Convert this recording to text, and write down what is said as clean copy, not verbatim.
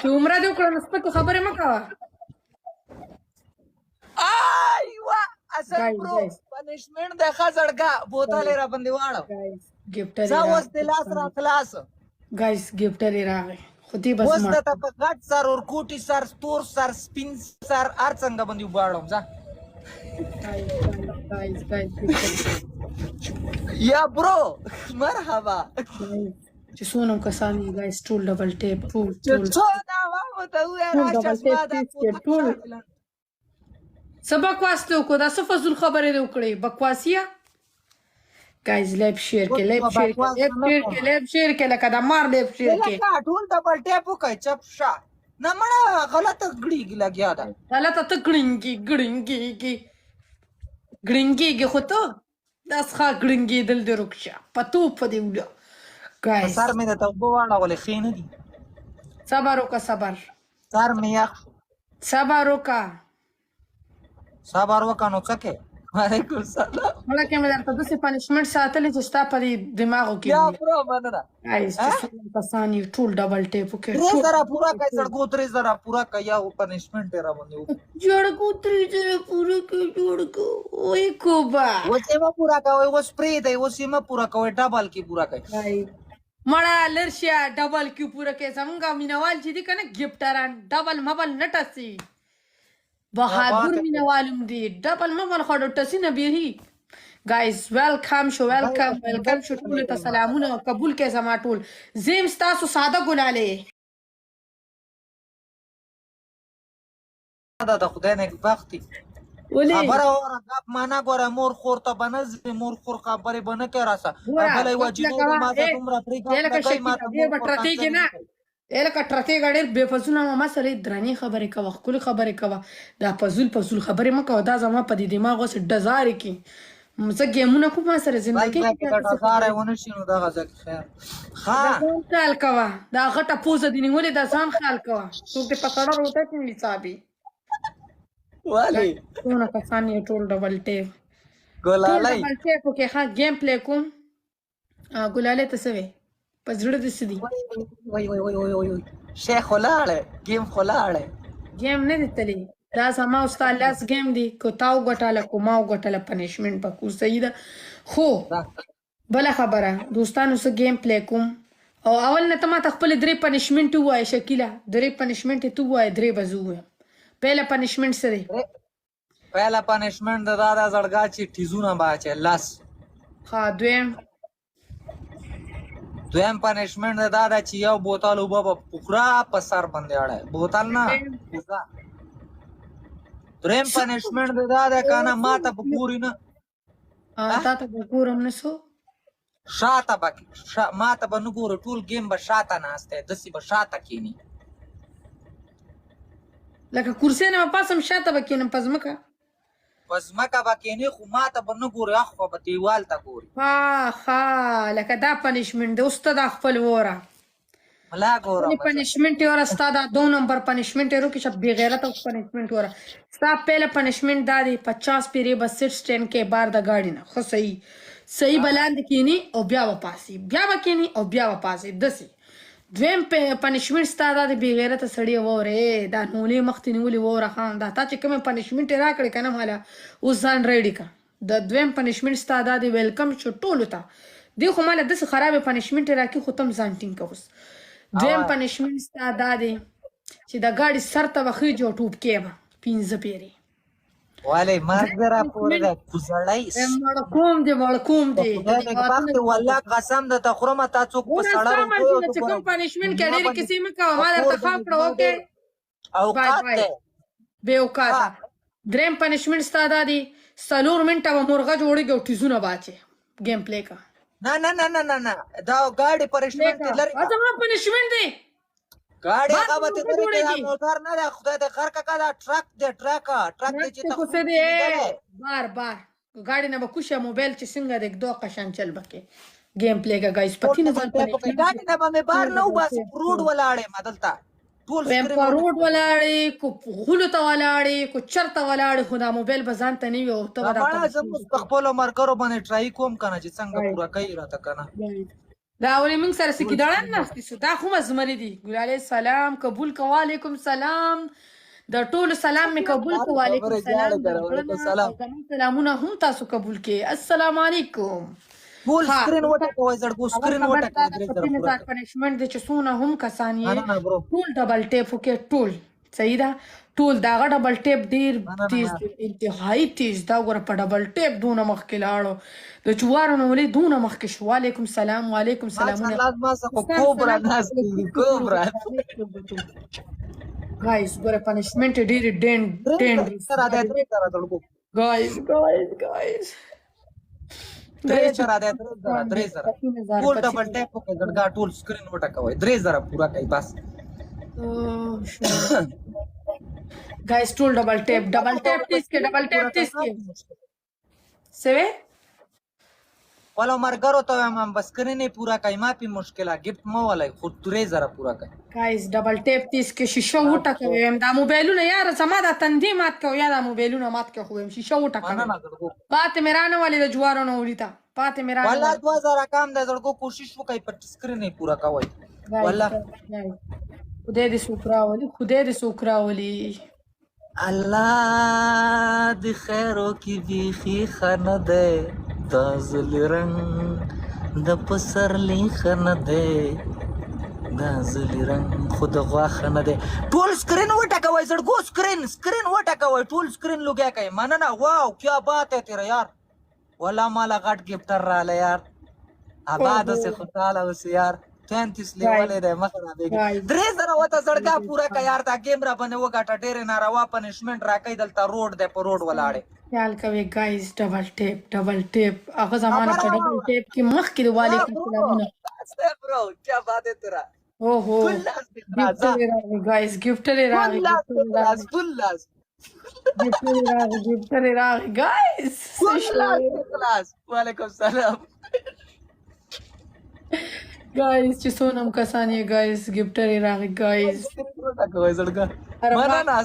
چې عمره دې وکړه نو سپکو خبرې مه کوه. ایوه اصل برو پنشمنٹ د خزړګه بوتل را باندې واړو ګفټر زه اوس د لاس را خلاص گایس ګفټر راغی خو دې بس اوس د په غټ سر اور کوټي سر تور سر سپین سر هر څنګه باندې واړم ځه گایس یا برو مرحبا چې څونه کسان یې گایس ټول ډبل ټیپ ټول څو دا واه ته وې راشه ټول څه بکواس ته وکړو دا څه فضول خبرې دې وکړې بکواسیه گایز لیب شیر کې لیب شیر کې لکه د مار لیب شیر کې ټول ډبل ټیپ وکړ چپ شا نه مړه غلطه ګړیږي لګیا ده غلطه ته ګړنګي خو ته دا څخه ګړنګي دل دې رکشه پتو په دې وله گایز سر مې د توبه واړولې ښې نه دي صبر وکړه صبر سر مې یخ صبر وکړه نو څه کې وعلیکم السلام مړه کې مې درته داسې پنشمنټ ساتلی چې ستا په دې دماغو کې یا برو مننه گایز چې څومره کسان یې ټول ډبل ټیپ وکړي 3000 پورا کوي سړکو 3000 پورا کوي یا پنشمنټ را باندې جوړکو 3000 پورا کوي جوړکو وای کوبا وڅې ما پورا کوي و سپری دی وڅې ما پورا کوي ډبل کې پورا کوي مړه لرشیا ډبل کې پورا کوي زمونږ مینوال چې دي کنه ګفټران ډبل مبل نټسي بهادر مینوالم دي ډبل مبل خړو ټسی نه بیهي گایز ویلکم شو ټول ته سلامونه قبول کې زما ټول زم تاسو ساده ګلاله دا د خدای نه بختي خبره وره غاب معنا ګوره مور خور ته بنز مور خور خبره بنه کې راسه بلې واجب ما ته تمره پریګا ما ته بټرتی کې نه الکه ټرته غړې بے فزونه ما سره درنی خبرې کوه خپل خبرې کوه دا فزول خبرې مکو دا زما په دې دماغ اوس ډزار کی زه ګیمونه کوم ما سره ژوندۍ کې ډزار ونه شي نو دا غزه خیر ها خیال کوه دا غټه پوزه دی نیولې دا ځان خیال کوه څوک دې پکړه وروته کې حسابي والی څونه کسان یې ټول ډبل ټیپ ګلالای ډبل ټیپ کې ها گیم پلی کوم ګلالای ته سوي پس زړه دې سدي وای شیخ ولاړ گیم خلاړ گیم نه دي تلی دا زما استاد لاس گیم دی کو تاو غټاله کو ماو غټاله پنیشمنت پکو صحیح ده خو بل خبره دوستانو سره گیم پلی کوم او اول نه ته ما خپل درې پنیشمنت وای شکیلا درې پنیشمنت ته وای درې بزو پهلا پنیشمنت سره پهلا پنیشمنت دا زړګا چې ټیزونه باچه لاس ها دویم پنیشمنت دا چې یو بوتل وبا پوکرا په سر باندې اړه بوتل نه دریم پنیشمنت دا کنه ماته پکوري نه تا ته پکورم نسو شاته بکی ماته بنګور ټول گیم به شاته نهسته دسی به شاته کینی لکه کرسی نه پاسم شاته بکینم پزمکه بکینی خو ماته بنګور اخو په دیوال ته ګوري ها لکه دا پنیشمنت د استاد خپل وره ملا ګورم پنیشمنت اور استاد 2 نمبر پنیشمنت ورو کې شب بے غیرت او پنیشمنت ورا ستا پہلا پنیشمنٹ دادی 50 پیری بس سټ سټین کې بار د گاډی نه خو صحیح بلاند کینی او بیا واپسی دسی دویم پنیشمنت ستا د بے غیرت سړی وره دا نولې مختنی ولې وره خان دا تا چې کوم پنیشمنت راکړي کنه مالا اوس ځان ریډی کا د دویم پنیشمنت ستا د ویلکم شو ټولو ته دی خو مالا د خراب پنیشمنت راکې ختم ځان ټینګ کوس دویم پنیشمنت ستا دا دی چې د گاډي سر ته وخی جو ټوب کې 15 پیری والے مرګرا پورا کوزړای مړ کوم دی وخت والله قسم د تخرم تا څوک په سړړو چې کوم پنیشمنت کړي کسی مکه ما درته خام کړو اوکې اوقات به اوقات دریم پنیشمنت ستا دا دی سلور منټه مرغه جوړیږي ټیزونه باچه گیم پلی کا نه دا گاډي پنیشمنت لري دا پنیشمنت دی गाड़ी का बते करे के मोटर ना रे खुदा दे घर का दा ट्रक दे چې ته دې بار गाड़ी نه بکوشه موبایل چې څنګه دې دوه قشان چل بکې گیم پلی کا گایس پتی نه ځان پنه गाड़ी نه باندې بار نو بس روډ ولاړې مدلتا ټول روډ ولاړې کو غلو ته ولاړې کو چرته ولاړې خدا موبایل بزان ته نیو ته دا خپل مرګرو باندې ټرای کوم کنه چې څنګه پورا کوي راته کنه دا ولې موږ سره سکی دړان ناستې سو دا خو مزمرې دي ګل علیه السلام قبول کو وعلیکم سلام د ټولو سلام مې قبول کو وعلیکم سلام سلامونه هم تاسو قبول کې السلام علیکم ټول سکرین وټکوي زړګو سکرین وټکوي پنشمنت دي چې څونه هم کسان یې ټول ډبل ټیپ وکړي ټول صحیح ده ټول داغه ډبل ټیپ ډیر تیز انتهایی تیز دا وګوره په ډبل ټیپ دونه مخکې لاړو د جوارو نه ولې دونه مخکې شو وعلیکم سلام وعلیکم سلامونه کوبرا ناس کوبرا guys ګوره پنشمنت ډیر ډینډ سره دا درې سره دلګو guys درې سره ټول ډبل ټیپ وکړه ګډګا ټول سکرین وټکوي 3000 پورا کوي بس guys ټول ډبل ټیپ تیس کې سوي والا مرګرو ته هم بس سکرین پورا کوي ما په مشکله گیفت مو ولای خو 3000 پورا کوي guys ډبل ټیپ تیس کې شیشه وټکوي دا موبایلونه یار سما دا تندې مات کوي یا دا موبایلونه مات کوي خو شیشه وټکوي پاتې میرانه ولې د جوارو نه ولیتا پاتې میرانه والله 2000 کم د زړګو کوشش وکړي په سکرین پورا کوي والله خدای دې سوکراولي الله د خیرو کی بیخي خنه ده دازل رنگ د پسرلی خنه ده دازل رنگ خود غوا خنه ده ټول سکرین وټکوي زړګو سکرین وټکوي ټول سکرین لوګیا کوي مننه واو کیا بات ہے تیرا یار والله مالا غټ گفټر رااله یار آباد سے خوشاله اوس یار 33 لیول دی مخه بیګ 3000 وته زړګا پورا کا یار تا کیمرا باندې وګاټه ډېر ناروا پنشمنت راکې دلته روډ دی په روډ ولاړې خیال کوي گایز ډبل ټیپ هغه زمانه په ډبل ټیپ کې مخ کې وعلیکم سلامونه برو کیا بات ہے تیرا اوهو گایز گفت لري راغی گایز وعلیکم سلام guys چې څونم کسان یې guys ګفټر راغی guys مننه